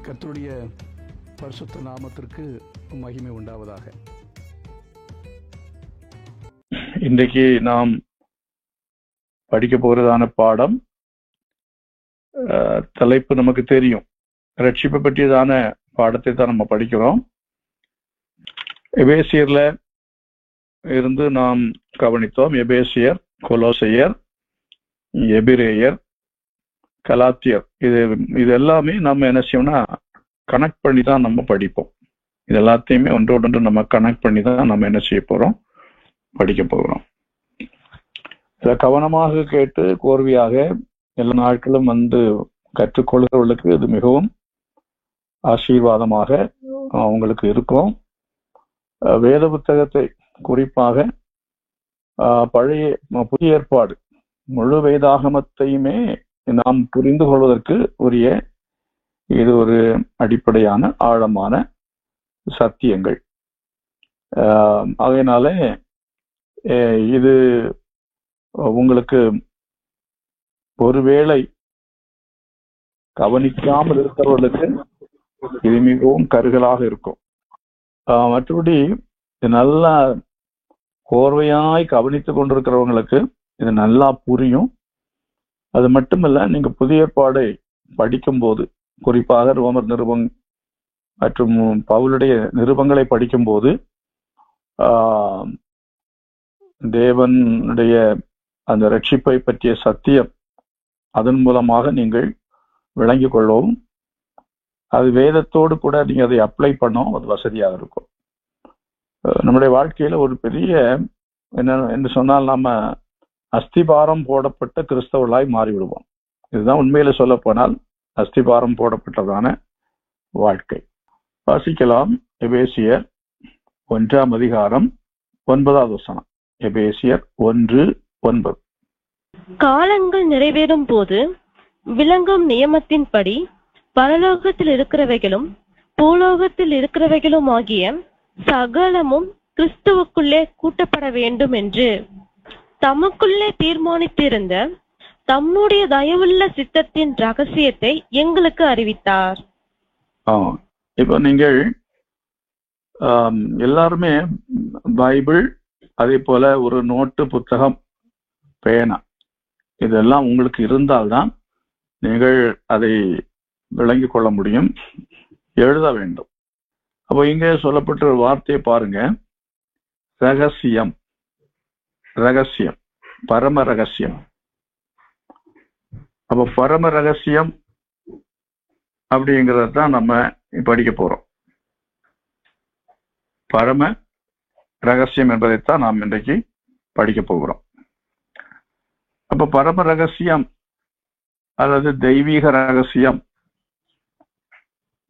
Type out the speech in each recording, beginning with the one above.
கர்த்தருடைய பரிசுத்த நாமத்திற்கு மகிமை உண்டாவதாக. இன்றைக்கு நாம் படிக்க போகிறதான பாடம், தலைப்பு நமக்கு தெரியும், ரட்சிப்பை பற்றியதான பாடத்தை தான் நம்ம படிக்கிறோம். எபேசியர்ல இருந்து நாம் கவனித்தோம். எபேசியர், கொலோசையர், எபிரேயர், கலாத்தியர், இது எல்லாமே நம்ம என்ன செய்யணும்னா கனெக்ட் பண்ணி தான் நம்ம படிப்போம். இது எல்லாத்தையுமே ஒன்றோடொன்று நம்ம கனெக்ட் பண்ணி தான் நம்ம என்ன செய்ய போறோம், படிக்க போகிறோம். இதை கவனமாக கேட்டு கோர்வையாக எல்லா நாட்களும் வந்து கற்றுக்கொள்கிறவர்களுக்கு இது மிகவும் ஆசீர்வாதமாக அவங்களுக்கு இருக்கும். வேத புத்தகத்தை குறிப்பாக புதிய ஏற்பாடு முழு வேதாகமத்தையுமே நாம் புரிந்து கொள்வதற்கு உரிய இது ஒரு அடிப்படையான ஆழமான சத்தியங்கள். அதனால இது உங்களுக்கு ஒருவேளை கவனிக்காமல் இருக்கிறவர்களுக்கு இது மிகவும் கருகலாக இருக்கும். மற்றபடி நல்லா கோர்வையாய் கவனித்துக் கொண்டிருக்கிறவங்களுக்கு இது நல்லா புரியும். அது மட்டுமல்ல, நீங்க புதிய ஏற்பாடை படிக்கும் போது, குறிப்பாக ரோமர் நிருபம் மற்றும் பவுலுடைய நிருபங்களை படிக்கும் போது தேவனுடைய அந்த ரட்சிப்பை பற்றிய சத்தியம் அதன் மூலமாக நீங்கள் விளங்கிக் கொள்ளவும், அது வேதத்தோடு கூட நீங்க அதை அப்ளை பண்ணவும் அது வசதியாக இருக்கும். நம்முடைய வாழ்க்கையில ஒரு பெரிய என்ன சொன்னால், நம்ம அஸ்திபாரம் போடப்பட்ட கிறிஸ்தவர்களாய் மாறிவிடுவோம். இதுதான் உண்மையில சொல்ல போனால் அஸ்திபாரம் போடப்பட்டதான வாழ்க்கை. வாசிக்கலாம். எபேசியர் 1 அதிகாரம் 9 எபேசியர் 1:9. காலங்கள் நிறைவேறும் போது விளங்கும் நியமத்தின்படி பரலோகத்தில் இருக்கிறவைகளும் பூலோகத்தில் இருக்கிறவைகளும் ஆகிய சகலமும் கிறிஸ்துவுக்குள்ளே கூட்டப்பட வேண்டும் என்று தமக்குள்ளே தீர்மானித்திருந்த தம்முடைய தயவுள்ள சித்தத்தின் ரகசியத்தை எங்களுக்கு அறிவித்தார். இப்போ நீங்கள் எல்லாருமே பைபிள், அதே போல ஒரு நோட்டு புத்தகம், பேனா, இதெல்லாம் உங்களுக்கு இருந்தால்தான் நீங்கள் அதை விளங்கிக் கொள்ள முடியும், எழுத வேண்டும். அப்போ இங்கே சொல்லப்பட்ட ஒரு வார்த்தையை பாருங்க, ரகசியம், ரகசியம், பரம ரகசியம். அப்ப பரம ரகசியம் அப்படிங்கிறத தான் நம்ம படிக்க போறோம். பரம ரகசியம் என்பதைத்தான் நாம் இன்றைக்கு படிக்க போகிறோம். அப்ப பரம ரகசியம் அல்லது தெய்வீக ரகசியம்,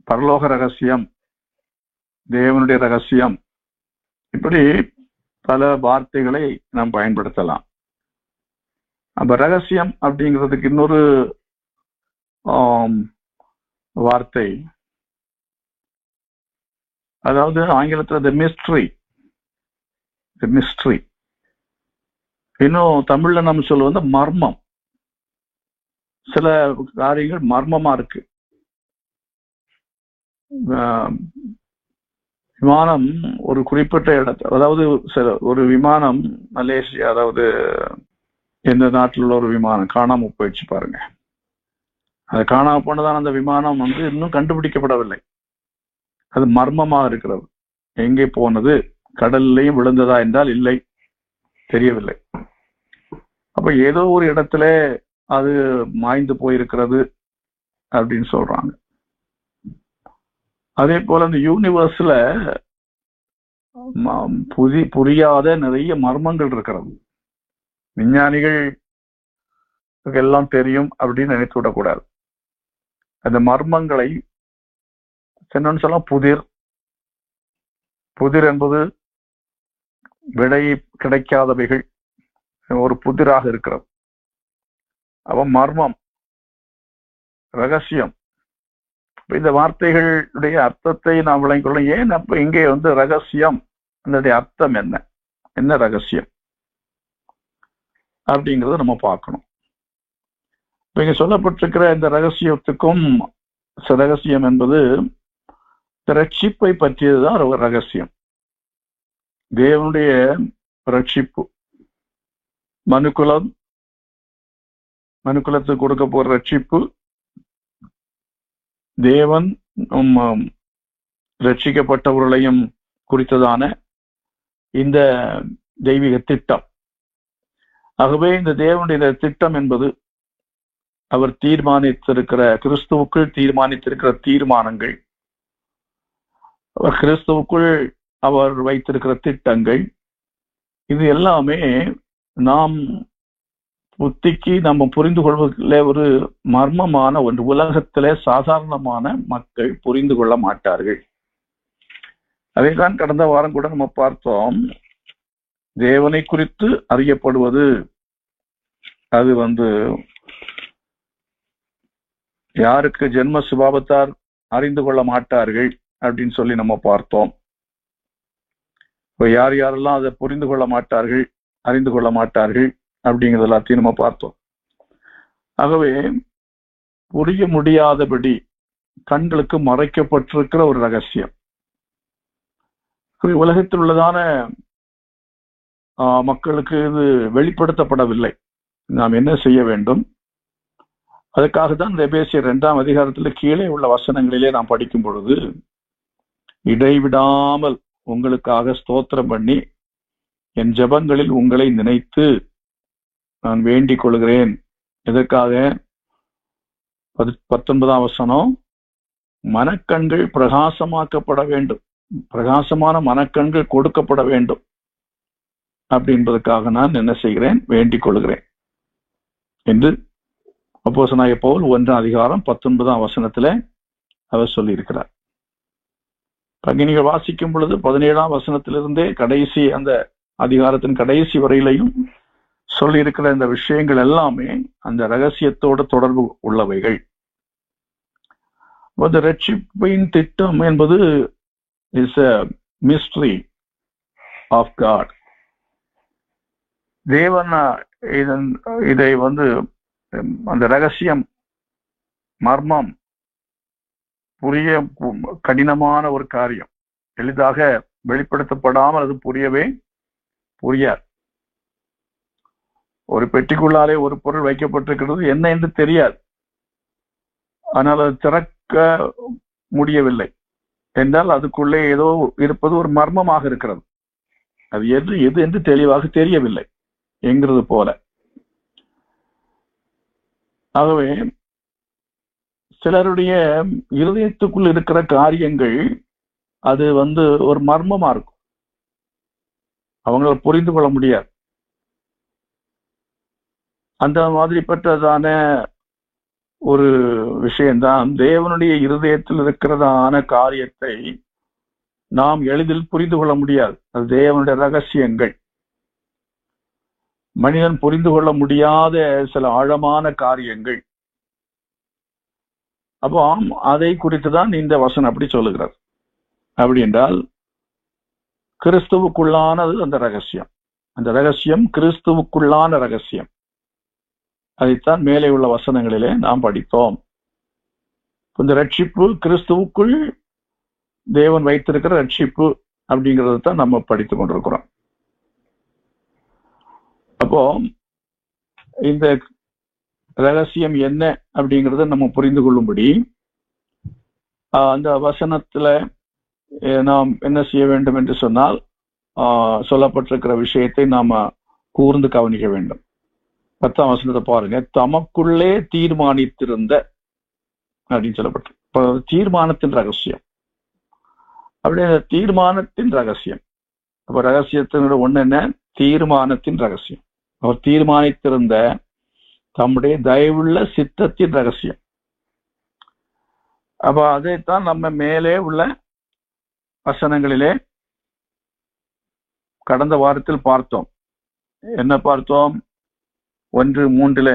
பரலோக ரகசியம், தேவனுடைய ரகசியம், இப்படி பல வார்த்தைகளை நாம் பயன்படுத்தலாம். அப்ப ரகசியம் அப்படிங்கிறதுக்கு இன்னொரு வார்த்தை, அதாவது ஆங்கிலத்தில் தி மிஸ்ட்ரி, தி மிஸ்ட்ரி. இன்னும் தமிழ்ல நம்ம சொல்லுவது மர்மம். சில காரியங்கள் மர்மமா இருக்கு. விமானம் ஒரு குறிப்பிட்ட இடத்துல, அதாவது ஒரு விமானம் மலேசியா, அதாவது எந்த நாட்டில் உள்ள ஒரு விமானம் காணாம போயிடுச்சு பாருங்க. அது காணாம போனதான அந்த விமானம் வந்து இன்னும் கண்டுபிடிக்கப்படவில்லை. அது மர்மமாக இருக்கிறது. எங்கே போனது, கடல்லையும் விழுந்ததா என்றால் இல்லை, தெரியவில்லை. அப்ப ஏதோ ஒரு இடத்துல அது மாய்ந்து போயிருக்கிறது அப்படின்னு சொல்றாங்க. அதே போல இந்த யூனிவர்ஸ்ல புரியாத நிறைய மர்மங்கள் இருக்கிறது. விஞ்ஞானிகள் எல்லாம் தெரியும் அப்படின்னு நினைத்து விடக்கூடாது. அந்த மர்மங்களை என்னன்னு சொல்ல, புதிர், புதிர் என்பது விடை கிடைக்காதவைகள், ஒரு புதிராக இருக்கிறது. அப்ப மர்மம், ரகசியம். இந்த வார்த்தைகளுடைய அர்த்தத்தை நாம் விளங்கிக் கொள்ள. ஏன் அப்ப இங்கே வந்து ரகசியம், அதனுடைய அர்த்தம் என்ன, என்ன ரகசியம் அப்படிங்கிறத நம்ம பார்க்கணும். இங்க சொல்லப்பட்டிருக்கிற இந்த ரகசியத்துக்கும் ரகசியம் என்பது ரட்சிப்பை பற்றியதுதான் ஒரு ரகசியம். தேவனுடைய ரட்சிப்பு, மனுக்குலத்துக்கு கொடுக்க போற ரட்சிப்பு, தேவன் ரட்சிக்கப்பட்டவர்களையும் குறித்ததான இந்த தெய்வீக திட்டம். ஆகவே இந்த தேவனுடைய திட்டம் என்பது அவர் தீர்மானித்திருக்கிற, கிறிஸ்துவுக்குள் தீர்மானித்திருக்கிற தீர்மானங்கள், கிறிஸ்துவுக்குள் அவர் வைத்திருக்கிற திட்டங்கள், இது எல்லாமே நாம் புத்திக்கு நம்ம புரிந்து கொள்வதில் ஒரு மர்மமான ஒன்று. உலகத்திலே சாதாரணமான மக்கள் புரிந்து கொள்ள மாட்டார்கள். அதைதான் கடந்த வாரம் கூட நம்ம பார்த்தோம். தேவனை குறித்து அறியப்படுவது அது யாருக்கு ஜென்ம சுபாவத்தார் அறிந்து கொள்ள மாட்டார்கள் அப்படின்னு சொல்லி நம்ம பார்த்தோம். இப்போ யாரெல்லாம் அதை புரிந்து கொள்ள மாட்டார்கள், அறிந்து கொள்ள மாட்டார்கள் அப்படிங்கிறது எல்லாத்தையும் நம்ம பார்த்தோம். ஆகவே புரிய முடியாதபடி கண்களுக்கு மறைக்கப்பட்டிருக்கிற ஒரு ரகசியம் உலகத்தில் உள்ளதான மக்களுக்கு இது வெளிப்படுத்தப்படவில்லை. நாம் என்ன செய்ய வேண்டும்? அதுக்காக தான் இந்த எபேசியர் 2ஆம் அதிகாரத்தில் கீழே உள்ள வசனங்களிலே நாம் படிக்கும் பொழுது, இடைவிடாமல் உங்களுக்காக ஸ்தோத்திரம் பண்ணி என் ஜெபங்களில் உங்களை நினைத்து நான் வேண்டிக் கொள்கிறேன். எதற்காக? 19ஆம் வசனம், மனக்கண்கள் பிரகாசமாக்கப்பட வேண்டும், பிரகாசமான மனக்கண்கள் கொடுக்கப்பட வேண்டும் அப்படின்றதுக்காக நான் என்ன செய்கிறேன்? வேண்டிக் கொள்கிறேன் என்று அப்போஸ்தலனாகிய பவுல் 1ஆம் அதிகாரம் 19ஆம் வசனத்துல அவர் சொல்லியிருக்கிறார். நீங்கள் வாசிக்கும் பொழுது 17ஆம் வசனத்திலிருந்தே கடைசி அந்த அதிகாரத்தின் கடைசி வரையிலையும் சொல்லி இருக்கிற இந்த விஷயங்கள் எல்லாமே அந்த ரகசியத்தோடு தொடர்பு உள்ளவைகள். இந்த ரட்சிப்பின் திட்டம் என்பது is a mystery of God. தேவன் இதை அந்த ரகசியம், மர்மம் புரிய கடினமான ஒரு காரியம். எளிதாக வெளிப்படுத்தப்படாமல் அது புரியாது. ஒரு பெட்டிக்குள்ளாலே ஒரு பொருள் வைக்கப்பட்டிருக்கிறது, என்ன என்று தெரியாது. ஆனால் அது திறக்க முடியவில்லை என்றால் அதுக்குள்ளே ஏதோ இருப்பது ஒரு மர்மமாக இருக்கிறது. அது எது என்று தெளிவாக தெரியவில்லை என்கிறது போல. ஆகவே சிலருடைய இருதயத்துக்குள் இருக்கிற காரியங்கள் அது ஒரு மர்மமா இருக்கும், அவங்களால புரிந்து கொள்ள முடியாது. அந்த மாதிரிப்பட்டதான ஒரு விஷயம்தான் தேவனுடைய இருதயத்தில் இருக்கிறதான காரியத்தை நாம் எளிதில் புரிந்து கொள்ள முடியாது. அது தேவனுடைய ரகசியங்கள், மனிதன் புரிந்து கொள்ள முடியாத சில ஆழமான காரியங்கள். அப்போ அதை குறித்துதான் இந்த வசனம் அப்படி சொல்லுகிறார். அப்படி என்றால் கிறிஸ்துவுக்குள்ளானது அந்த ரகசியம். அந்த ரகசியம் கிறிஸ்துவுக்குள்ளான ரகசியம். அதைத்தான் மேலே உள்ள வசனங்களிலே நாம் படித்தோம். இந்த ரட்சிப்பு கிறிஸ்துவுக்குள் தேவன் வைத்திருக்கிற ரட்சிப்பு அப்படிங்கிறது தான் நம்ம படித்துக் கொண்டிருக்கிறோம். அப்போ இந்த ரகசியம் என்ன அப்படிங்கறத நம்ம புரிந்து கொள்ளும்படி அந்த வசனத்துல நாம் என்ன செய்ய வேண்டும் என்று சொன்னால், சொல்லப்பட்டிருக்கிற விஷயத்தை நாம கூர்ந்து கவனிக்க வேண்டும். 10ஆம் வசனத்தை பாருங்க. தமக்குள்ளே தீர்மானித்திருந்த அப்படின்னு சொல்லப்பட்டிருக்கு. தீர்மானத்தின் ரகசியம். அப்படியே தீர்மானத்தின் ரகசியம். அப்ப ரகசியத்தினோட ஒண்ணு என்ன? தீர்மானத்தின் ரகசியம். அவர் தீர்மானித்திருந்த தம்முடைய தயவுள்ள சித்தத்தின் ரகசியம். அப்ப அதைத்தான் நம்ம மேலே உள்ள வசனங்களிலே கடந்த வாரத்தில் பார்த்தோம். என்ன பார்த்தோம்? 1:3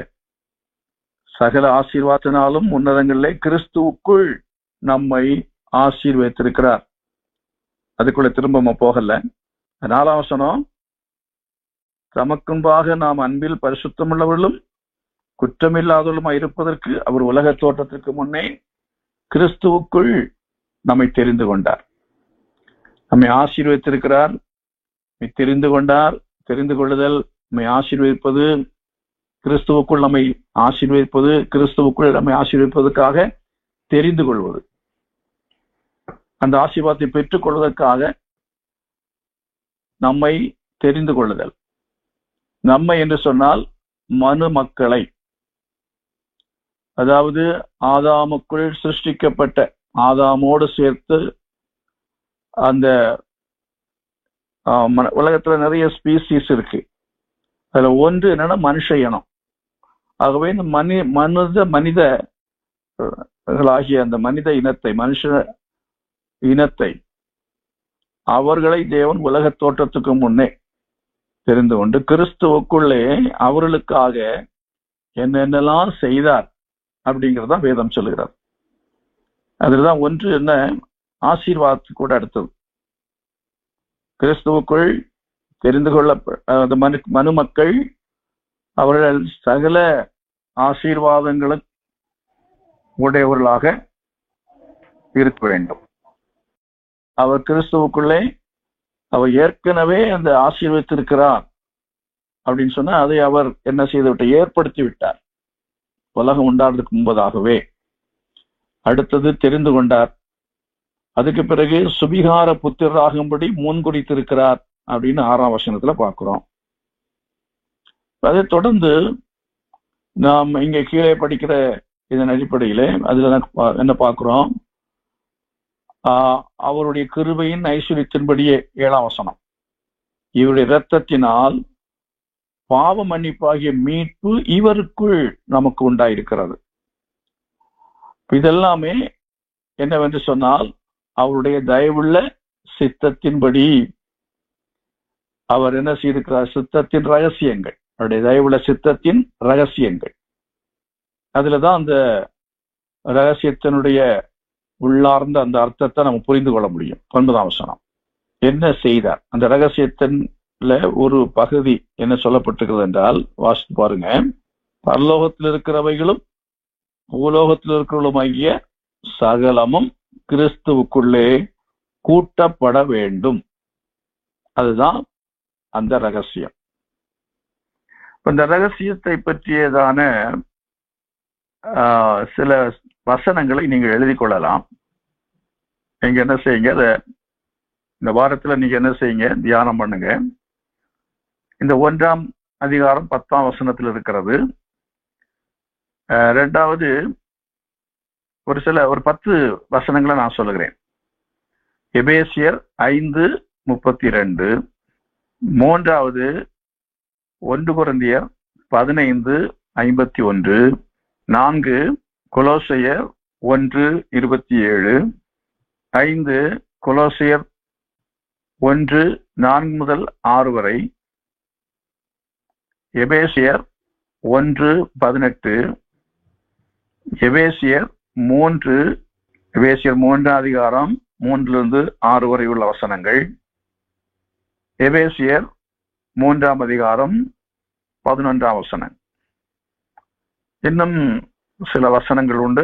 சகல ஆசீர்வாதத்தினாலும் உன்னதங்களிலே கிறிஸ்துவுக்குள் நம்மை ஆசீர்வதித்திருக்கிறார். அதுக்குள்ள திரும்ப போகல. 4ஆம் வசனம், தமக்குன்பாக நாம் அன்பில் பரிசுத்தமுள்ளவர்களும் குற்றமில்லாதவர்களுமாய் இருப்பதற்கு அவர் உலக தோற்றத்திற்கு முன்னே கிறிஸ்துவுக்குள் நம்மை தெரிந்து கொண்டார், நம்மை ஆசீர்வதித்திருக்கிறார். தெரிந்து கொண்டார், தெரிந்து கொள்ளுதல், நம்மை ஆசீர்வதிப்பது, கிறிஸ்துவுக்குள் நம்மை ஆசீர்வதிப்பது, கிறிஸ்துவுக்குள் நம்மை ஆசீர்வதிப்பதற்காக தெரிந்து கொள்வது, அந்த ஆசீர்வாதத்தை பெற்றுக் கொள்வதற்காக நம்மை தெரிந்து கொள்ளுதல். நம்மை என்று சொன்னால் மனு மக்களை, அதாவது ஆதாமுக்குள் சிருஷ்டிக்கப்பட்ட, ஆதாமோடு சேர்த்து அந்த உலகத்துல நிறைய ஸ்பீசிஸ் இருக்கு. அதுல ஒன்று என்னன்னா மனுஷ இனம். ஆகவே இந்த மனிதர்களாகிய அந்த மனித இனத்தை, மனுஷ இனத்தை, அவர்களை தேவன் உலக தோற்றத்துக்கு முன்னே தெரிந்து கொண்டு கிறிஸ்துவுக்குள்ளே அவர்களுக்காக என்னென்னலாம் செய்தார் அப்படிங்கிறதான் வேதம் சொல்லுகிறார். அதுலதான் ஒன்று என்ன, ஆசீர்வாதத்து கூட அடுத்தது. கிறிஸ்துவுக்குள் தெரிந்து கொள்ள மனு மக்கள் அவர்கள் சகல ஆசீர்வாதங்களுக்கு உடையவர்களாக இருக்க வேண்டும். அவர் கிறிஸ்துவுக்குள்ளே அவர் ஏற்கனவே அந்த ஆசீர்வதித்திருக்கிறார் அப்படின்னு சொன்னா அதை அவர் என்ன செய்து விட்டார், ஏற்படுத்தி விட்டார் உலகம் உண்டாடுறதுக்கு முன்பதாகவே. அடுத்தது தெரிந்து கொண்டார். அதுக்கு பிறகு சுபிகார புத்திரராகும்படி முன்குறித்திருக்கிறார் அப்படின்னு 6ஆம் வசனத்துல பார்க்கிறோம். அதை தொடர்ந்து நாம் இங்க கீழே படிக்கிற இதன் அடிப்படையிலே அதுல என்ன பார்க்கிறோம், அவருடைய கிருபையின் ஐஸ்வரியத்தின்படியே 7ஆம் வசனம், இவருடைய இரத்தத்தினால் பாவ மன்னிப்பாகிய மீட்பு இவருக்குள் நமக்கு உண்டாயிருக்கிறது. இதெல்லாமே என்னவென்று சொன்னால் அவருடைய தயவுள்ள சித்தத்தின்படி அவர் என்ன செய்திருக்கிறார், சித்தத்தின் ரகசியங்கள், அவருடைய தயவுள்ள சித்தத்தின் ரகசியங்கள். அதுலதான் அந்த ரகசியத்தினுடைய உள்ளார்ந்த அந்த அர்த்தத்தை நம்ம புரிந்து கொள்ள முடியும். 9ஆம் வசனம் என்ன செய்தார், அந்த ரகசியத்தின்ல ஒரு பகுதி என்ன சொல்லப்பட்டிருக்கிறது என்றால் வாசித்து பாருங்க. பரலோகத்தில் இருக்கிறவைகளும் பூலோகத்தில் இருக்கிறவர்களும் ஆகிய சகலமும் கிறிஸ்துவுக்குள்ளே கூட்டப்பட வேண்டும். அதுதான் அந்த ரகசியம். இந்த ரகசியத்தை பற்றியதான சில வசனங்களை நீங்க எழுதி கொள்ளலாம். நீங்க என்ன செய்யுங்க, இந்த வாரத்துல நீங்க என்ன செய்யுங்க, தியானம் பண்ணுங்க. இந்த 1ஆம் அதிகாரம் 10ஆம் வசனத்தில் இருக்கிறது. 2வது ஒரு 10 வசனங்களை நான் சொல்லுகிறேன். எபேசியர் 5:32, 3வது 1 கொரிந்தியர் 15:51, 4 கொலோசையர் 1:27, 5 கொலோசையர் 1:4-6 வரை, எபேசியர் 1:18, எபேசியர் 3ஆம் அதிகாரம் 3-6 வரை உள்ள வசனங்கள், எபேசியர் 3ஆம் அதிகாரம் 11ஆம் வசனம். இன்னும் சில வசனங்கள் உண்டு.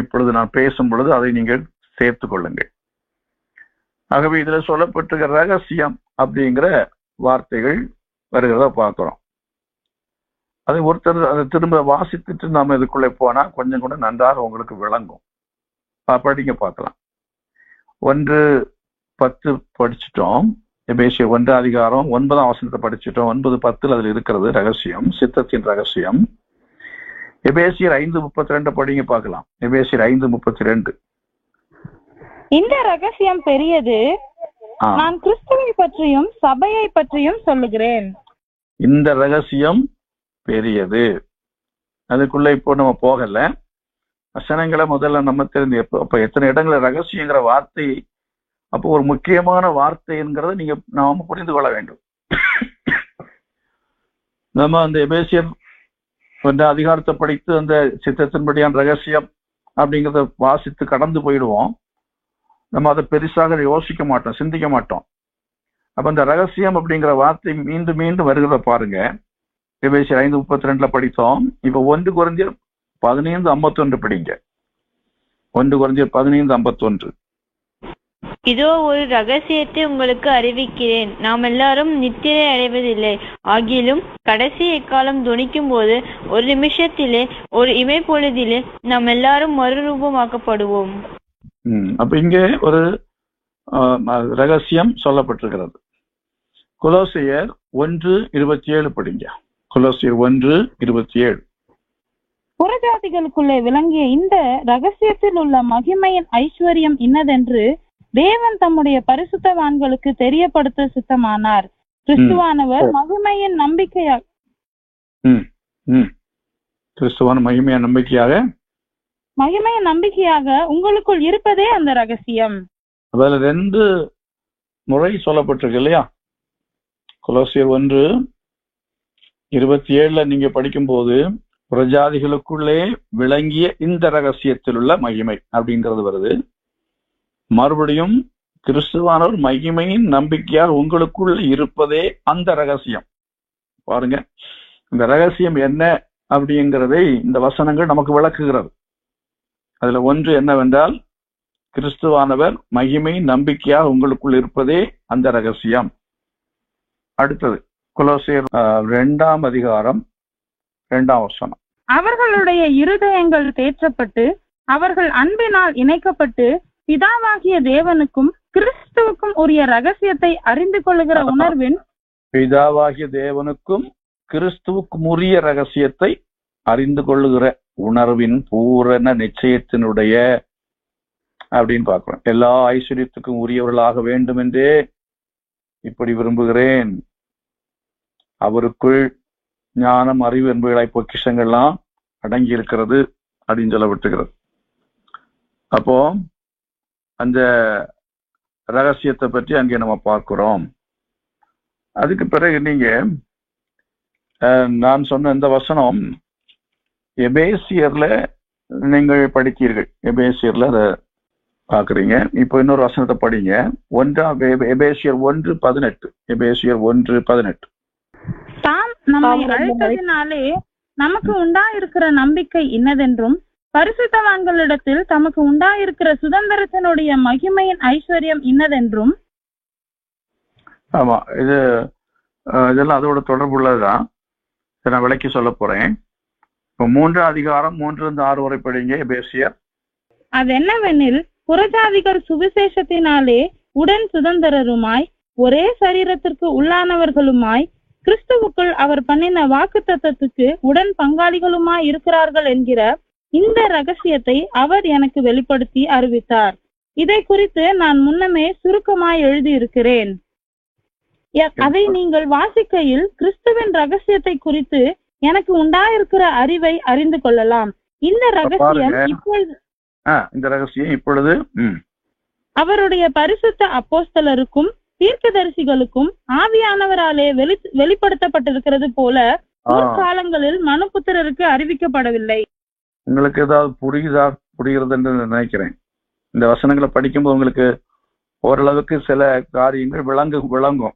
இப்பொழுது நான் பேசும் பொழுது அதை நீங்கள் சேர்த்துக் கொள்ளுங்கள். ஆகவே இதுல சொல்லப்பட்டிருக்கிற ரகசியம் அப்படிங்கிற வார்த்தைகள் வருகிறத பார்க்கிறோம். அதை ஒருத்தர் அதை திரும்ப வாசித்துட்டு நாம இதுக்குள்ளே போனா கொஞ்சம் கூட நன்றாக உங்களுக்கு விளங்கும். படிங்க பார்க்கலாம். 1:10 படிச்சுட்டோம். எபேசியர் 1ஆம் அதிகாரம் 9ஆம் வசனத்தை படிச்சுட்டோம். 9:10 அதுல இருக்கிறது ரகசியம், சித்தத்தின் ரகசியம். எபேசியர் 5:32 படிங்க பார்க்கலாம். எபேசியர் 5:32. இந்த ரகசியம் பெரியது, நான் கிறிஸ்துவை பற்றியும் சபையை பற்றியும் சொல்லுகிறேன். இந்த ரகசியம் பெரியது. அதுக்குள்ள இப்போ நம்ம போகல. வசனங்களை முதல்ல நம்ம தெரிஞ்சு அப்ப எத்தனை இடங்களை ரகசியங்கிற வார்த்தை, அப்போ ஒரு முக்கியமான வார்த்தைங்கிறத நாம புரிந்து கொள்ள வேண்டும். நம்ம அந்த எபேசியர் 1ஆம் அதிகாரத்தை படித்து அந்த சித்தத்தின்படியான ரகசியம் அப்படிங்கிறத வாசித்து கடந்து போயிடுவோம். நம்ம அதை பெருசாக யோசிக்க மாட்டோம், சிந்திக்க மாட்டோம். அப்ப அந்த ரகசியம் அப்படிங்கிற வார்த்தை மீண்டும் மீண்டும் வருகிறத பாருங்க. எபேசியர் 5:32 படித்தோம். இப்ப 1 கொரிந்தியர் 15:51 படிங்க. 1 கொரிந்தியர் 15:51. இதோ ஒரு ரகசியத்தை உங்களுக்கு அறிவிக்கிறேன், நாம் எல்லாரும் நித்திரை அடைவதில்லை, ஆகிலும் கடைசி எக்காலம் துணிக்கும் போது ஒரு நிமிஷத்திலே, ஒரு இமைப்பொழுதிலே நாம் எல்லாரும் மறுரூபமாக்கப்படுவோம். அப்ப இங்கே ஒரு ரகசியம் சொல்லப்பட்டிருக்கிறது. கொலோசியர் 1:27 படிங்க. கொலோசியர் 1:27. புறஜாதிகளுக்குள்ளே விளங்கிய இந்த ரகசியத்தில் உள்ள மகிமையின் ஐஸ்வர்யம் இன்னதென்று தேவன் தம்முடைய பரிசுத்தவான்களுக்கு தெரியப்படுத்த சித்தமானார். கிறிஸ்துவானவர் மகிமையின் நம்பிக்கையாக கிறிஸ்துவான மகிமையின் நம்பிக்கையாக உங்களுக்குள் இருப்பதே அந்த ரகசியம். அதுல 2 முறை சொல்லப்பட்டிருக்கு இல்லையா? கொலோசியர் 1:27 நீங்க படிக்கும் போது புறஜாதிகளுக்குள்ளே விளங்கிய இந்த ரகசியத்தில் உள்ள மகிமை அப்படிங்கிறது வருது. மறுபடியும் கிறிஸ்துவானவர் மகிமையின் நம்பிக்கையால் உங்களுக்குள் இருப்பதே அந்த ரகசியம். பாருங்க, இந்த ரகசியம் என்ன அப்படிங்கிறதை இந்த வசனங்கள் நமக்கு விளக்குகிறது. அதுல ஒன்று என்னவென்றால், கிறிஸ்துவானவர் மகிமையின் நம்பிக்கையாக உங்களுக்குள் இருப்பதே அந்த ரகசியம். அடுத்தது கொலோசியர் 2:2 அவர்களுடைய இருதயங்கள் தேற்றப்பட்டு அவர்கள் அன்பினால் இணைக்கப்பட்டு பிதாவாகிய தேவனுக்கும் கிறிஸ்துவுக்கும் உரிய ரகசியத்தை அறிந்து கொள்ளுகிற உணர்வின் பிதாவாகிய தேவனுக்கும் கிறிஸ்துவுக்கும் உரிய ரகசியத்தை அறிந்து கொள்ளுகிற உணர்வின் பூரண நிச்சயத்தினுடைய அப்படின்னு பார்க்கிறோம். எல்லா ஐஸ்வர்யத்துக்கும் உரியவர்களாக வேண்டும் என்றே இப்படி விரும்புகிறேன், அவருக்குள் ஞானம் அறிவு என்பவை பொக்கிஷங்கள்லாம் அடங்கி இருக்கிறது அப்படின்னு சொல்லப்பட்டுகிறது. அப்போ அந்த ரகசியத்தை பற்றி அங்கே நம்ம பார்க்கிறோம். அதுக்கு பிறகு நீங்க நான் சொன்ன இந்த வசனம் எபேசியர்ல நீங்கள் படித்தீர்கள். எபேசியர்ல அதை பாக்குறீங்க. இப்போ இன்னொரு வசனத்தை படிங்க. எபேசியர் 1:18. எபேசியர் 1:18. தாம் நம்மை அழைத்ததினாலே நமக்கு உண்டாயிருக்கிற நம்பிக்கை இன்னதென்றும் பரிசுத்தவான்களிடத்தில் தமக்கு உண்டாயிருக்கிற சுதந்திரத்தினுடைய மகிமையின் ஐஸ்வர்யம் இன்னதென்றும். ஆமா, இதெல்லாம் அதோட தொடர்புள்ளதுதான். நான் விளக்கி சொல்ல போறேன். இப்போ 3ஆம் அதிகாரம் 3-6 வரை படிங்க. எபேசியர். அது என்னவெனில், புறஜாதிகள் சுவிசேஷத்தினாலே உடன் சுதந்திரருமாய் ஒரே சரீரத்திற்கு உள்ளானவர்களுமாய் கிறிஸ்துவுக்குள் அவர் பண்ணின வாக்குத்தத்தத்துக்கு உடன் பங்காளிகளுமாய் இருக்கிறார்கள் என்கிற இந்த ரகசியத்தை அவர் எனக்கு வெளிப்படுத்தி அறிவித்தார். இதை குறித்து நான் முன்னமே சுருக்கமாய் எழுதியிருக்கிறேன். அதை நீங்கள் வாசிக்கையில் கிறிஸ்துவின் ரகசியத்தை குறித்து எனக்கு உண்டாயிருக்கிற அறிவை அறிந்து கொள்ளலாம். இந்த ரகசியம் இப்பொழுது அவருடைய பரிசுத்த அப்போஸ்தலருக்கும் தீர்க்கதரிசிகளுக்கும் ஆவியானவராலே வெளிப்படுத்தப்பட்டிருக்கிறது போல காலங்களில் மனுபுத்திரருக்கு அறிவிக்கப்படவில்லை. உங்களுக்கு ஏதாவது புரிகிறது என்று நினைக்கிறேன். இந்த வசனங்களை படிக்கும்போது உங்களுக்கு ஓரளவுக்கு சில காரியங்கள் விளங்கும்.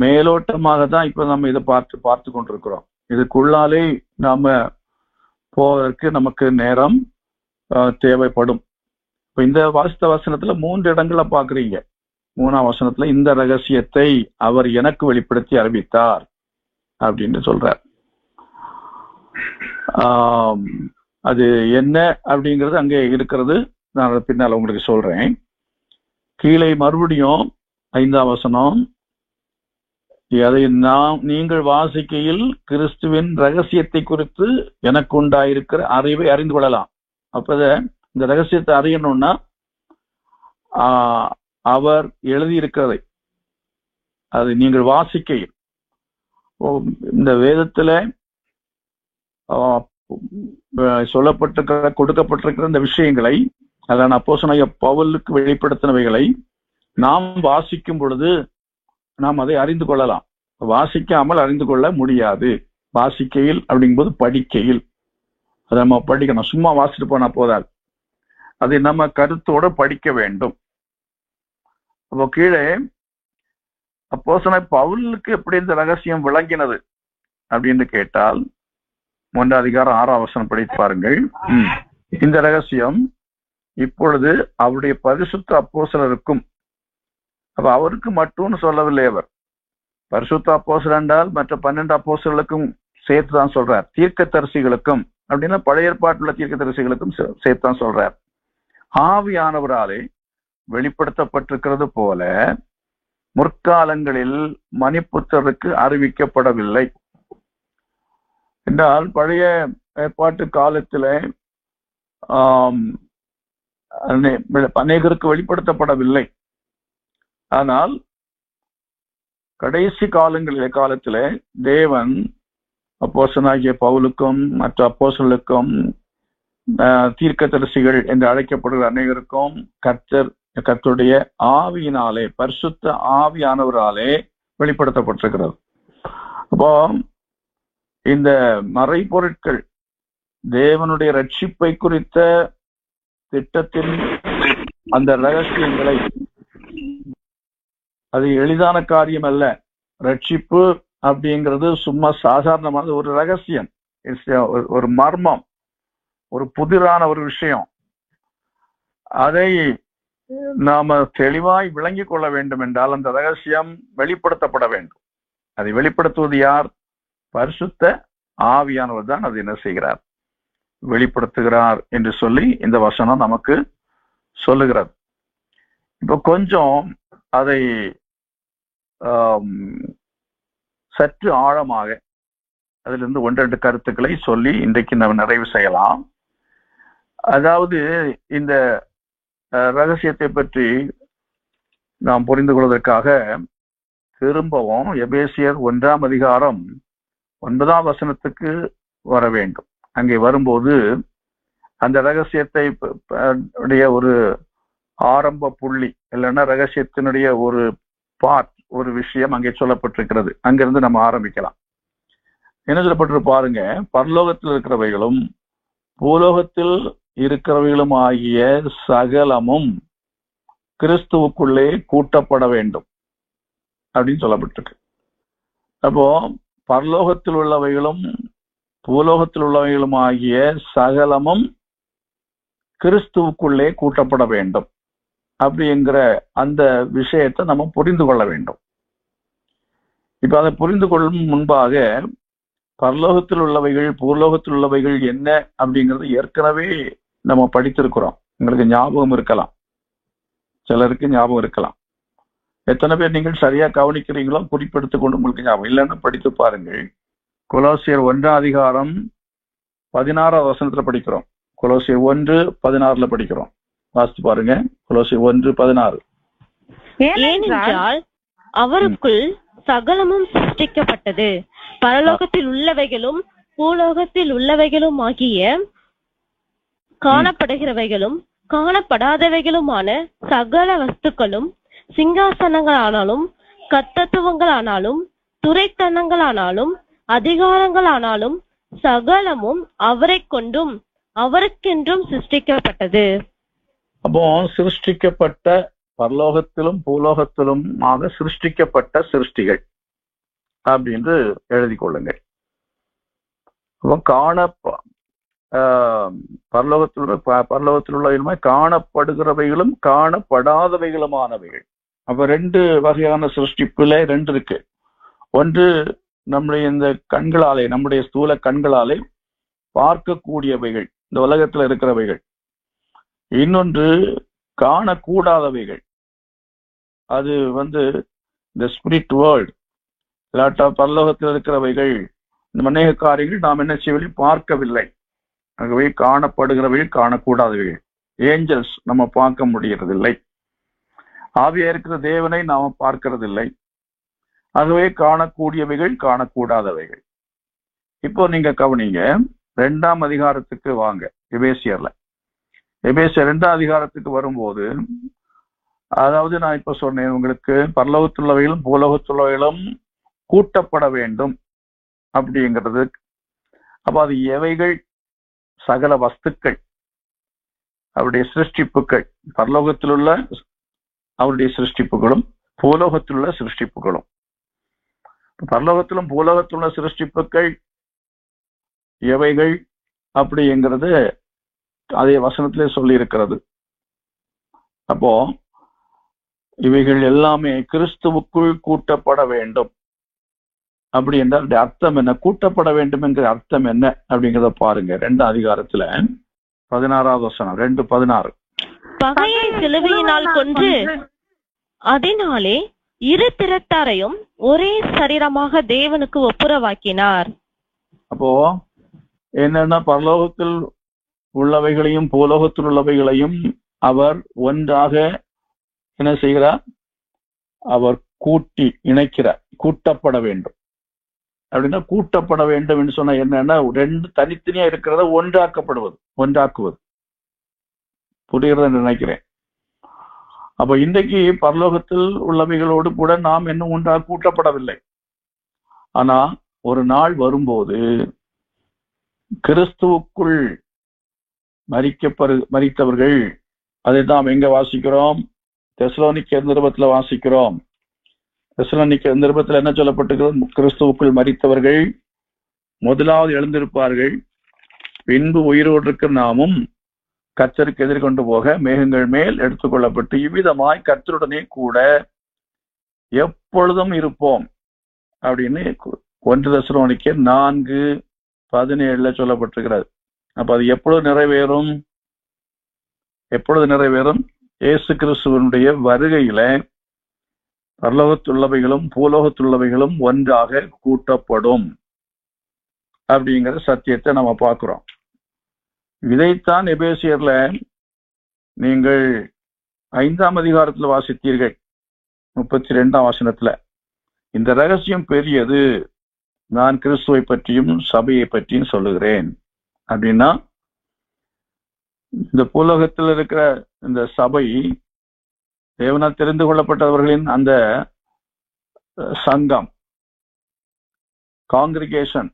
மேலோட்டமாக தான் இப்ப நம்ம இதை பார்த்து கொண்டிருக்கிறோம். இதுக்குள்ளாலே நாம போவதற்கு நமக்கு நேரம் தேவைப்படும். இப்ப இந்த வாசித்த வசனத்துல 3 இடங்களை பாக்குறீங்க. 3ஆம் வசனத்துல இந்த ரகசியத்தை அவர் எனக்கு வெளிப்படுத்தி அறிவித்தார் அப்படின்னு சொல்றார். அது என்ன அப்படிங்கிறது அங்கே இருக்கிறது. நான் பின்னால் உங்களுக்கு சொல்றேன். கீழே மறுபடியும் 5ஆம் வசனம், அதை நீங்கள் வாசிக்கையில் கிறிஸ்துவின் ரகசியத்தை குறித்து எனக்கு உண்டாயிருக்கிற அறிவை அறிந்து கொள்ளலாம். அப்ப இந்த ரகசியத்தை அறியணும்னா அவர் எழுதியிருக்கிறதை அது நீங்கள் வாசிக்கையில் இந்த வேதத்துல கொடுக்கப்பட்டிருக்கிற இந்த விஷயங்களை, அதான் அப்போஸ்தலனாகிய பவுலுக்கு வெளிப்படுத்தினவைகளை நாம் வாசிக்கும் பொழுது நாம் அதை அறிந்து கொள்ளலாம். வாசிக்காமல் அறிந்து கொள்ள முடியாது. வாசிக்கையில் அப்படிங்கும்போது படிக்கையில் அதை நம்ம படிக்கணும். சும்மா வாசிட்டு போனா போதாது, அதை நம்ம கருத்தோட படிக்க வேண்டும். அப்போ கீழே அப்போஸ்தலனாகிய பவுலுக்கு எப்படி இந்த ரகசியம் விளங்கினது அப்படின்னு கேட்டால் 1ஆம் அதிகாரம் 6ஆம் வசனம் படித்து பாருங்கள். இந்த ரகசியம் இப்பொழுது அவருடைய பரிசுத்த அப்போஸ்தலருக்கும், அப்ப அவருக்கு மட்டும்னு சொல்லவில்லை. அவர் பரிசுத்த அப்போஸ்தலர் என்றால் மற்ற 12 அப்போஸ்தலர்களுக்கும் சேர்த்துதான் சொல்றார். தீர்க்கதரிசிகளுக்கும் அப்படின்னா பழைய ஏற்பாட்டுள்ள தீர்க்கதரிசிகளுக்கும் சேர்த்துதான் சொல்றார். ஆவியானவராலே வெளிப்படுத்தப்பட்டிருக்கிறது போல முற்காலங்களில் மணிப்புத்தருக்கு அறிவிக்கப்படவில்லை என்றால், பழைய ஏற்பாட்டு காலத்துல அநேகருக்கு வெளிப்படுத்தப்படவில்லை. ஆனால் கடைசி காலத்தில தேவன் அப்போஸ்தலனாகிய பவுலுக்கும் மற்ற அப்போஸ்தலருக்கும் தீர்க்கதரிசிகள் என்று அழைக்கப்படுகிற அநேகருக்கும் கர்த்தருடைய ஆவியினாலே, பரிசுத்த ஆவியானவராலே வெளிப்படுத்தப்பட்டிருக்கிறது. அப்போ இந்த மறைபொருட்கள் தேவனுடைய ரட்சிப்பை குறித்த திட்டத்தின் அந்த ரகசியங்களை, அது எளிதான காரியம் அல்ல. ரட்சிப்பு அப்படிங்கிறது சும்மா சாதாரணமான ஒரு ரகசியம், ஒரு மர்மம், ஒரு புதிரான ஒரு விஷயம். அதை நாம தெளிவாய் விளங்கிக் கொள்ள வேண்டும் என்றால் அந்த ரகசியம் வெளிப்படுத்தப்பட வேண்டும். அதை வெளிப்படுத்துவது யார்? பரிசுத்த ஆவியானவர் தான் அது என்ன செய்கிறார்? வெளிப்படுத்துகிறார் என்று சொல்லி இந்த வசனம் நமக்கு சொல்லுகிறது. இப்ப கொஞ்சம் அதை சற்று ஆழமாக அதிலிருந்து 1-2 கருத்துக்களை சொல்லி இன்றைக்கு நம்ம நிறைவு செய்யலாம். அதாவது இந்த ரகசியத்தை பற்றி நாம் புரிந்து கொள்வதற்காக திரும்பவும் எபேசியர் 1ஆம் அதிகாரம் 9ஆம் வசனத்துக்கு வர வேண்டும். அங்கே வரும்போது அந்த ரகசியத்தை உடைய ஒரு ஆரம்ப புள்ளி இல்லைன்னா ரகசியத்தினுடைய ஒரு பார்ட், ஒரு விஷயம் அங்கே சொல்லப்பட்டிருக்கிறது. அங்கிருந்து நம்ம ஆரம்பிக்கலாம். என்ன சொல்லப்பட்டிருக்கு பாருங்க. பரலோகத்தில் இருக்கிறவைகளும் பூலோகத்தில் இருக்கிறவைகளும் ஆகிய சகலமும் கிறிஸ்துவுக்குள்ளே கூட்டப்பட வேண்டும் அப்படின்னு சொல்லப்பட்டிருக்கு. அப்போ பரலோகத்தில் உள்ளவைகளும் பூலோகத்தில் உள்ளவைகளும் ஆகிய சகலமும் கிறிஸ்துவுக்குள்ளே கூட்டப்பட வேண்டும் அப்படிங்கிற அந்த விஷயத்தை நம்ம புரிந்து கொள்ள வேண்டும். இப்ப அதை புரிந்து கொள்ளும் முன்பாக பரலோகத்தில் உள்ளவைகள் பூலோகத்தில் உள்ளவைகள் என்ன அப்படிங்கிறது ஏற்கனவே நம்ம படித்திருக்கிறோம். உங்களுக்கு ஞாபகம் இருக்கலாம், சிலருக்கு ஞாபகம் இருக்கலாம். எத்தனை பேர் நீங்கள் சரியா கவனிக்கிறீங்களோ குறிப்பெடுத்துக் கொண்டு உங்களுக்கு ஞாபகம் இல்லைன்னு படித்து பாருங்கள். கொலோசியர் 1ஆம் அதிகாரம் 16ஆம் வசனத்துல படிக்கிறோம். கொலோசியர் 1:16 படிக்கிறோம். வாசித்து பாருங்க. கொலோசியர் 1:16. ஏனென்றால் அவருக்குள் சகலமும் சிருஷ்டிக்கப்பட்டது, பரலோகத்தில் உள்ளவைகளும் பூலோகத்தில் உள்ளவைகளும் ஆகிய காணப்படுகிறவைகளும் காணப்படாதவைகளுமான சகல வஸ்துக்களும், சிங்காசனங்களானாலும் கர்த்தத்துவங்களானாலும் துரைத்தனங்களானாலும் அதிகாரங்களானாலும் சகலமும் அவரை கொண்டும் அவருக்கென்றும் சிருஷ்டிக்கப்பட்டது. அப்போ சிருஷ்டிக்கப்பட்ட, பரலோகத்திலும் பூலோகத்திலும் சிருஷ்டிக்கப்பட்ட சிருஷ்டிகள் அப்படின்னு எழுதி கொள்ளுங்கள். பரலோகத்தில் உள்ள காணப்படுகிறவைகளும் காணப்படாதவைகளுமானவைகள். அப்ப 2 வகையான சிருஷ்டிப்புல 2 இருக்கு. ஒன்று நம்முடைய இந்த கண்களாலே, நம்முடைய ஸ்தூல கண்களாலே பார்க்கக்கூடியவைகள், இந்த உலகத்துல இருக்கிறவைகள். இன்னொன்று காணக்கூடாதவைகள். அது இந்த ஸ்பிரிட் வேர்ல்ட், இல்லாட்டா பரலோகத்தில் இருக்கிறவைகள். இந்த அநேக காரியங்கள் நாம் என்ன செய்யவில்லை, பார்க்கவில்லை. ஆகவே காணப்படுகிறவைகள் காணக்கூடாதவைகள். ஏஞ்சல்ஸ் நம்ம பார்க்க முடியறதில்லை. ஆவியா இருக்கிற தேவனை நாம பார்க்கறதில்லை. ஆகவே காணக்கூடியவைகள் காணக்கூடாதவைகள். இப்போ நீங்க கவனிங்க, 2ஆம் அதிகாரத்துக்கு வாங்க. எபேசியர் 2ஆம் அதிகாரத்துக்கு வரும்போது, அதாவது நான் இப்ப சொன்னேன் உங்களுக்கு, பரலோகத்துள்ளவைகளும் பூலோகத்துள்ளவைகளும் கூட்டப்பட வேண்டும் அப்படிங்கிறது. அப்ப அது எவைகள்? சகல வஸ்துக்கள், அவருடைய சிருஷ்டிப்புகள். பரலோகத்தில் உள்ள அவருடைய சிருஷ்டிப்புகளும் பூலோகத்தில் உள்ள சிருஷ்டிப்புகளும். பரலோகத்திலும் பூலோகத்தில் உள்ள சிருஷ்டிப்புகள் எவைகள் அப்படிங்கிறது அதே வசனத்திலே சொல்லி இருக்கிறது. அப்போ இவைகள் எல்லாமே கிறிஸ்துவுக்குள் கூட்டப்பட வேண்டும். அப்படி என்றால் அர்த்தம் என்ன? கூட்டப்பட வேண்டும் என்கிற அர்த்தம் என்ன அப்படிங்கிறத பாருங்க. 2 அதிகாரத்துல 16வது வசனம், 2:16. பகையை சிலுவையினால் கொன்று அதனாலே இரு திறத்தாரையும் ஒரே சரீரமாக தேவனுக்கு ஒப்புரவாக்கினார். அப்போ என்னன்னா, பரலோகத்தில் உள்ளவைகளையும் பூலோகத்தில் உள்ளவைகளையும் அவர் ஒன்றாக என்ன செய்கிறார்? அவர் கூட்டி இணைக்கிறார். கூட்டப்பட வேண்டும் அப்படின்னா, கூட்டப்பட வேண்டும் என்று சொன்ன என்னன்னா, 2 தனித்தனியா இருக்கிறத ஒன்றாக்குவது. புரிகிறத நினைக்கிறேன். அப்ப இன்றைக்கு பரலோகத்தில் உள்ளவைகளோடு கூட நாம் இன்னும் ஒன்றாக கூட்டப்படவில்லை. ஆனா ஒரு நாள் வரும்போது கிறிஸ்துவுக்குள் மரித்தவர்கள், அதை நாம் எங்க வாசிக்கிறோம்? தெசலோனிக்கேயர் நிருபத்துல வாசிக்கிறோம். தெசலோனிக்கேயர் நிருபத்துல என்ன சொல்லப்பட்டிருக்கிறது? கிறிஸ்துவுக்குள் மரித்தவர்கள் முதலாவது எழுந்திருப்பார்கள், பின்பு உயிரோடு இருக்கிற நாமும் கர்த்தருக்கு எதிர்கொண்டு போக மேகங்கள் மேல் எடுத்துக்கொள்ளப்பட்டு இவ்விதமாய் கர்த்தருடனே கூட எப்பொழுதும் இருப்போம் அப்படின்னு 1 தெசலோனிக்கேயர் 4:17 சொல்லப்பட்டிருக்கிறது. அப்ப அது எப்பொழுது நிறைவேறும்? இயேசு கிறிஸ்துவனுடைய வருகையில பரலோகத்துள்ளவைகளும் பூலோகத்துள்ளவைகளும் ஒன்றாக கூட்டப்படும் அப்படிங்கிற சத்தியத்தை நம்ம பார்க்கிறோம். இதைத்தான் எபேசியர்ல நீங்கள் 5ஆம் அதிகாரத்துல வாசித்தீர்கள், 32ஆம் வசனத்துல. இந்த ரகசியம் பெரியது, நான் கிறிஸ்துவை பற்றியும் சபையை பற்றியும் சொல்லுகிறேன் அப்படின்னா, இந்த பூலோகத்தில் இருக்கிற இந்த சபை தேவனால் தெரிந்து கொள்ளப்பட்டவர்களின் அந்த சங்கம், காங்கிரிகேஷன்,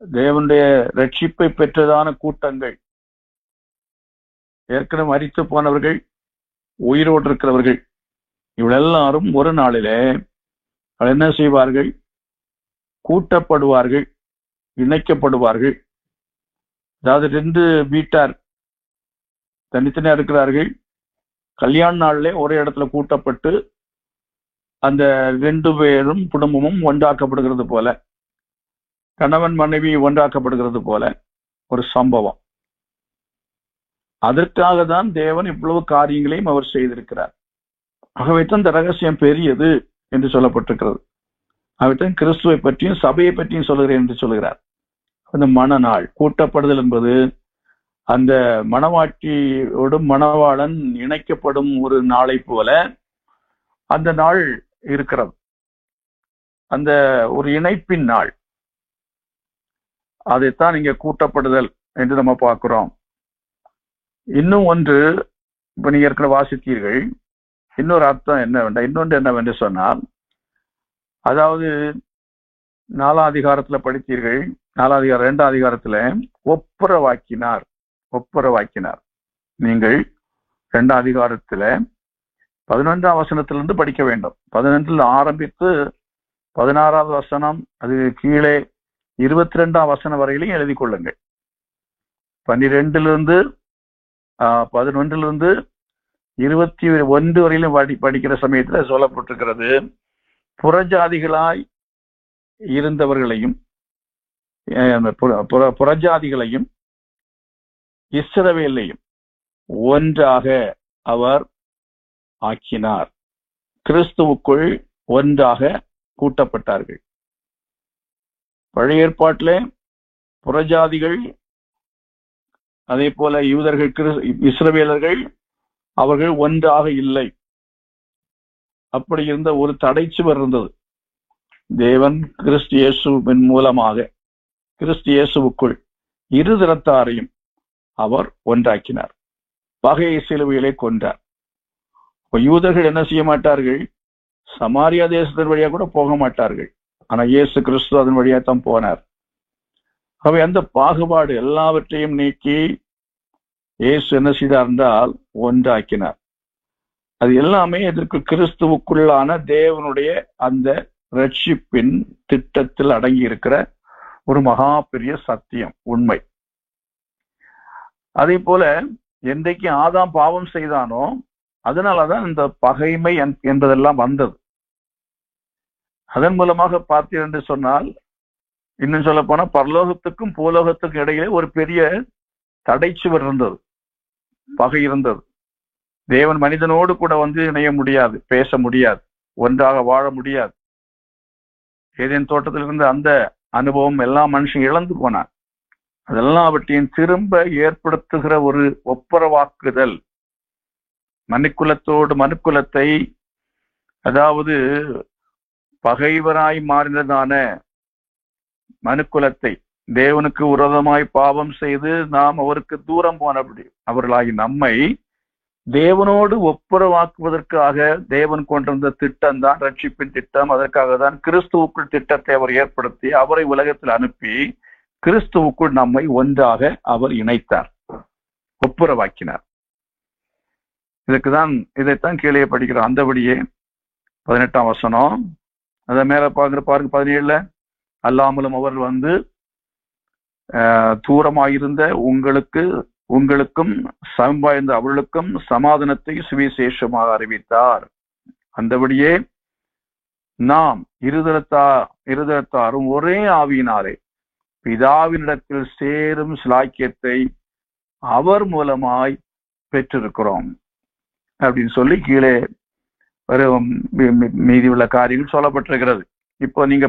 தேவனுடைய ரட்சிப்பை பெற்றதான கூட்டங்கள், ஏற்கனவே மரித்து போனவர்கள், உயிரோடு இருக்கிறவர்கள், இவளெல்லாரும் ஒரு நாளிலே என்ன செய்வார்கள்? கூட்டப்படுவார்கள், இணைக்கப்படுவார்கள். அதாவது 2 வீட்டார் தனித்தனியா இருக்கிறார்கள், கல்யாண நாளிலே ஒரே இடத்துல கூட்டப்பட்டு அந்த 2 பேரும் குடும்பமும் ஒன்றாக்கப்படுகிறது போல, கணவன் மனைவி ஒன்றாக்கப்படுகிறது போல ஒரு சம்பவம். அதற்காக தான் தேவன் இவ்வளவு காரியங்களையும் அவர் செய்திருக்கிறார். ஆகவே தான் இந்த ரகசியம் பெரியது என்று சொல்லப்பட்டிருக்கிறது. ஆகவே கிறிஸ்துவை பற்றியும் சபையை பற்றியும் சொல்லுகிறேன் என்று சொல்லுகிறார். அந்த மணநாள் கூட்டப்படுதல் என்பது அந்த மணவாட்டியோடு மணவாளன் இணைக்கப்படும் ஒரு நாளை போல அந்த நாள் இருக்கிறது. அந்த ஒரு இணைப்பின் நாள், அதைத்தான் இங்க கூட்டப்படுதல் என்று நம்ம பார்க்கிறோம். இன்னும் ஒன்று, இப்ப நீங்க இருக்கிற வாசித்தீர்கள், இன்னொரு அர்த்தம் என்னவென்று சொன்னால், அதாவது 4ஆம் அதிகாரத்துல படித்தீர்கள், 2ஆம் அதிகாரத்துல ஒப்புரவாக்கினார். நீங்கள் 2ஆம் அதிகாரத்துல 11ஆம் வசனத்திலிருந்து படிக்க வேண்டும். 11 ஆரம்பித்து 16வது வசனம், அது கீழே 22ஆம் வசனம் வரையிலையும் எழுதி கொள்ளுங்கள். 12லிருந்து 11லிருந்து 21 வரையிலும் படிக்கிற சமயத்துல சொல்லப்பட்டிருக்கிறது, புறஜாதிகளாய் இருந்தவர்களையும் புறஜாதிகளையும் இஸ்ரவேலையும் ஒன்றாக அவர் ஆக்கினார். கிறிஸ்துவுக்குள் ஒன்றாக கூட்டப்பட்டார்கள். பழைய ஏற்பாட்டிலே புறஜாதிகள், அதே போல யூதர்கள், இஸ்ரவேலர்கள், அவர்கள் ஒன்றாக இல்லை. அப்படி இருந்த ஒரு தடைச்சுவர் இருந்தது. தேவன் கிறிஸ்து இயேசுவின் மூலமாக கிறிஸ்து இயேசுவுக்குள் இரு திறத்தாரையும் அவர் ஒன்றாக்கினார். பகையை சிலுவையிலே கொன்றார். யூதர்கள் என்ன செய்ய மாட்டார்கள்? சமாரியா தேசத்தின் வழியா கூட போக மாட்டார்கள். ஆனா இயேசு கிறிஸ்து அதன் வழியா தான் போனார். அவை அந்த பாகுபாடு எல்லாவற்றையும் நீக்கி இயேசு என்ன செய்தார் என்றால் ஒன்றாக்கினார். அது எல்லாமே இதற்கு கிறிஸ்துவுக்குள்ளான தேவனுடைய அந்த ரட்சிப்பின் திட்டத்தில் அடங்கி இருக்கிற ஒரு மகா பெரிய சத்தியம், உண்மை. அதே போல என்றைக்கு ஆதாம் பாவம் செய்தானோ அதனாலதான் இந்த பகைமை என்பதெல்லாம் வந்தது. அதன் மூலமாக பார்த்தீர்கள் என்று சொன்னால், இன்னும் சொல்ல போனா பரலோகத்துக்கும் பூலோகத்துக்கும் இடையிலே ஒரு பெரிய தடைச்சுவர் இருந்தது, பகை இருந்தது. தேவன் மனிதனோடு கூட இணைய முடியாது, பேச முடியாது, ஒன்றாக வாழ முடியாது. ஏதேன் தோட்டத்தில் இருந்த அந்த அனுபவம் எல்லாம் மனுஷன் இழந்து போனார். அதெல்லாம் அவற்றையும் திரும்ப ஏற்படுத்துகிற ஒரு ஒப்புரவாக்குதல், மனுக்குலத்தை, அதாவது பகைவராய் மாறினதான மனுக்குலத்தை தேவனுக்கு விரோதமாய் பாவம் செய்து நாம் அவருக்கு தூரம் போனபடி அவர்களாகி நம்மை தேவனோடு ஒப்புரவாக்குவதற்காக தேவன் கொண்டிருந்த திட்டம் தான் ரட்சிப்பின் திட்டம். அதற்காக தான் கிறிஸ்துவுக்குள் திட்டத்தை அவர் ஏற்படுத்தி அவரை உலகத்தில் அனுப்பி கிறிஸ்துவுக்குள் நம்மை ஒன்றாக அவர் இணைத்தார், ஒப்புரவாக்கினார். இதைத்தான் கீழே படிக்கிறோம். அந்தபடியே 18ஆம் வசனம், அதை மேல பாருங்க 17ல, அல்லாமலும் அவர் தூரமாயிருந்த உங்களுக்கும் சமவாய்ந்த அவர்களுக்கும் சமாதானத்தை சுவிசேஷமாக அறிவித்தார். அந்தபடியே நாம் இருதரத்தாரும் ஒரே ஆவியினாலே பிதாவினிடத்தில் சேரும் சிலாக்கியத்தை அவர் மூலமாய் பெற்றிருக்கிறோம் அப்படின்னு சொல்லி கீழே மீதி உள்ள காரியங்கள் சொல்லப்பட்டிருக்கிறது. இப்போ நீங்க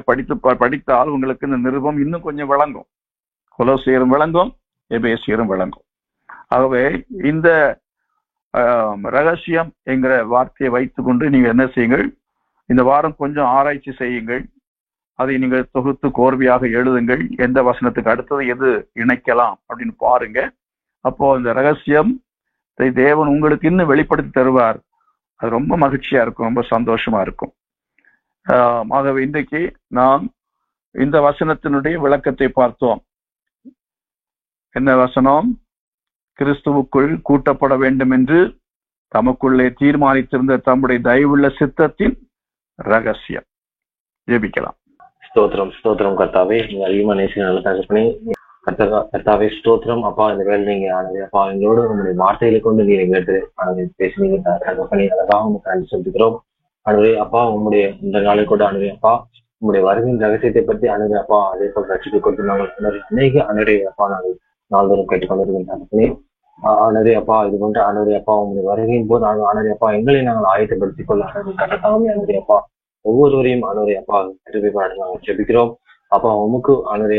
படித்தால் உங்களுக்கு இந்த நிருபம் இன்னும் கொஞ்சம் விளங்கும். கொலோசியரும் விளங்கும், எபேசியரும் விளங்கும். ஆகவே இந்த ரகசியம் என்கிற வார்த்தையை வைத்துக்கொண்டு நீங்க என்ன செய்யுங்கள், இந்த வாரம் கொஞ்சம் ஆராய்ச்சி செய்யுங்கள். அதை நீங்கள் தொகுத்து கோர்வையாக எழுதுங்கள். எந்த வசனத்துக்கு அடுத்தது எது இணைக்கலாம் அப்படின்னு பாருங்க. அப்போ இந்த ரகசியம் தேவன் உங்களுக்கு இன்னும் வெளிப்படுத்தி தருவார். அது ரொம்ப மகிழ்ச்சியா இருக்கும், ரொம்ப சந்தோஷமா இருக்கும். ஆகவே இன்றைக்கு நாம் இந்த வசனத்தினுடைய விளக்கத்தை பார்த்தோம். என்ன வசனம்? கிறிஸ்துவுக்குள் கூட்டப்பட வேண்டும் என்று தமக்குள்ளே தீர்மானித்திருந்த தம்முடைய தயவுள்ள சித்தத்தின் ரகசியம். ஜெபிக்கலாம். ஸ்தோத்திரம் கர்த்தாவே, நீங்க அதிகமா நேசி நல்ல தகப்பனே. கர்த்தாவே ஸ்தோத்திரம் அப்பா. இந்த வேலை நீங்க ஆனது அப்பா, எங்களோட நம்முடைய வார்த்தைகளை கொண்டு நீங்க கேட்டு பேசுனீங்க தகப்பனே. அதற்காக உங்களுக்கு சொல்லிக்கிறோம் அனுவே அப்பா. உங்களுடைய இந்த நாளை கூட அனுவே அப்பா, உங்களுடைய வருகையின் ரகசியத்தை பற்றி அனுவே அப்பா, அதே போல் ரட்சிப்பை கொண்டு நாங்கள் அநேக அனுரை அப்பா நாங்கள் நாள்தோறும் கேட்டுக்கொண்டிருக்கோம் தகப்பனே. அனுரை அப்பா, இது போன்ற அனுரை அப்பா, உங்களுடைய வருகையின் போது நாங்கள் அனுரை அப்பா எங்களை நாங்கள் ஆயத்தப்படுத்திக் கொள்ள கட்டத்தாமே அனுரை அப்பா ஒவ்வொருவரையும் அனுரை அப்பா திருப்பிப்பாடு நாங்கள் ஜெபிக்கிறோம் அப்பா. உமக்கு அனுரை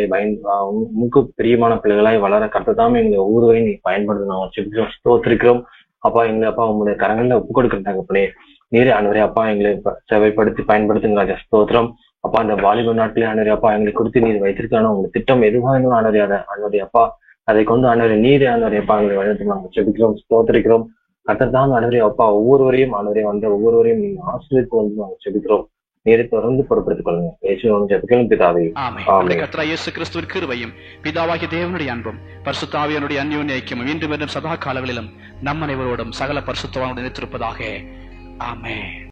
உமக்கு பிரியமான பிள்ளைகளாய் வளர கட்டத்தாமே எங்களை ஒவ்வொருவரையும் நீ பயன்படுத்த நாங்கள் ஜெபிக்கிறோம், ஸ்தோத்திரிக்கிறோம் அப்பா. எங்களை அப்பா உங்களுடைய கரங்களில் ஒப்புக் கொடுக்குற தகப்பனே. நீரே அனுரை அப்பா எங்களை சேவைப்படுத்தி பயன்படுத்துங்க ஸ்தோத்திரம் அப்பா. இந்த வாலிப நாட்டிலே அனுரை அப்பா எங்களை குறித்து நீர் வைத்திருக்கான உங்களுக்கு திட்டம் எதுவாக இருந்தாலும் அனுரையாத அனுரை அப்பா, அதை கொண்டு அனுரை நீரே அனுரை அப்பா எங்களை வழிநடத்தி நாங்கள் ஜெபிக்கிறோம், ஸ்தோத்திரிக்கிறோம் கட்டத்தான் அனுரை அப்பா. ஒவ்வொருவரையும் அனுரை ஒவ்வொருவரையும் நீங்க ஆசிரியத்து நாங்கள் ஜெபிக்கிறோம். நீரை தொடர்ந்து பொறுப்படுத்திக் கொள்ளுங்க. ஜெபிக்கிறோம் பிதாவே. ஆமென். கர்த்தராகிய இயேசு கிறிஸ்துவின் கிருபையும் பிதாவாகிய தேவனுடைய அன்பும் பரிசுத்த ஆவியானுடைய அந்யோன்ய ஐக்கியமும் இன்றும் என்றும் சதா காலங்களிலும் நம் அனைவரோடும் சகல பரிசுத்தவானுடன் நிலைத்திருப்பதாக. ஆமென்.